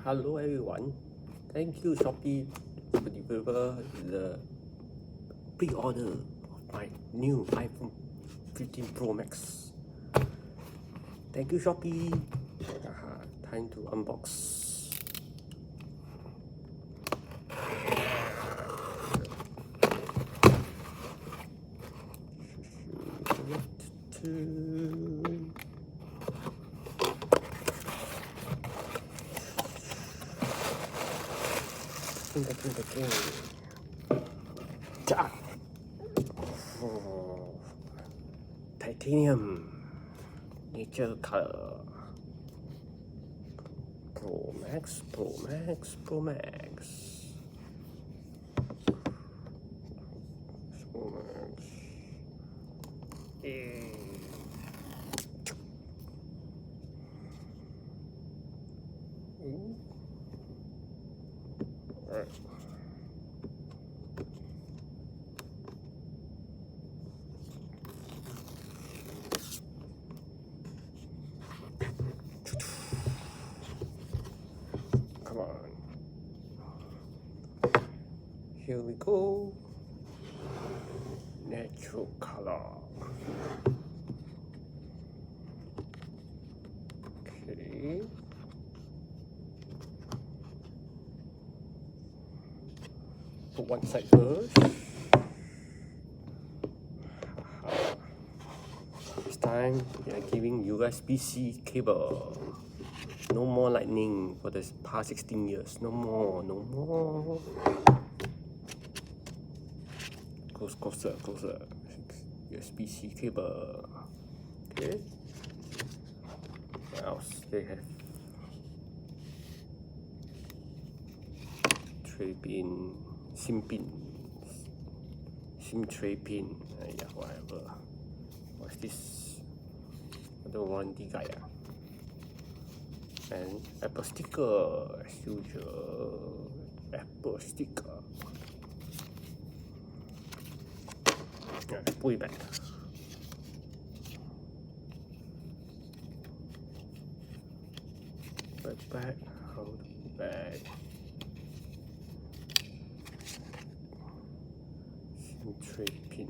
Hello everyone, thank you Shopee for deliver the pre-order of my new iPhone 15 Pro Max. Thank you Shopee. Time to unbox. Titanium nature color. Pro Max. Alright. Come on. Here we go. Natural color. Okay. Put one side first. This time we are giving USB-C cable. No more lightning for the past 16 years. No more. Closer. USB-C cable. Okay. What else they have? Tray pin, SIM tray pin. Yeah, whatever. What's this? Another warranty guide. And Apple sticker, as usual. Apple sticker. Yeah, put it back. Back. Hold it back. SIM tray pin.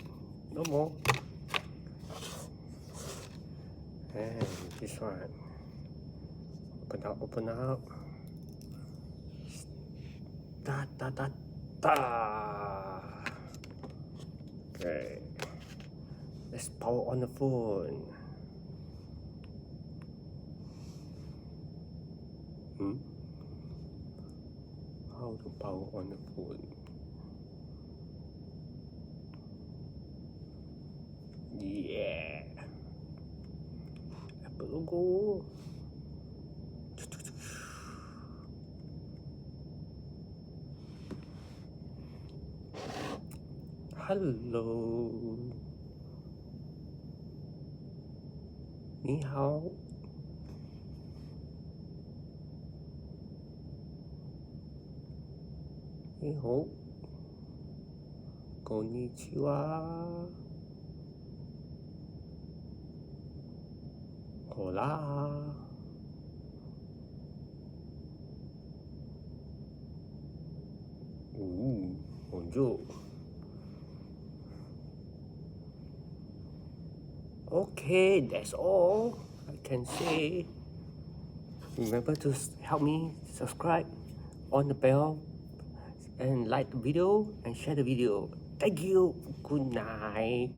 No more. And this one. Open up. Okay. Let's power on the phone. How to power on the phone? Yeah. Apple logo. Hello. Ni hao. Ni hao. Konnichiwa. Hola. Bonjour. Okay, that's all I can say. Remember to help me subscribe, on the bell, and like the video and share the video. Thank you. Good night.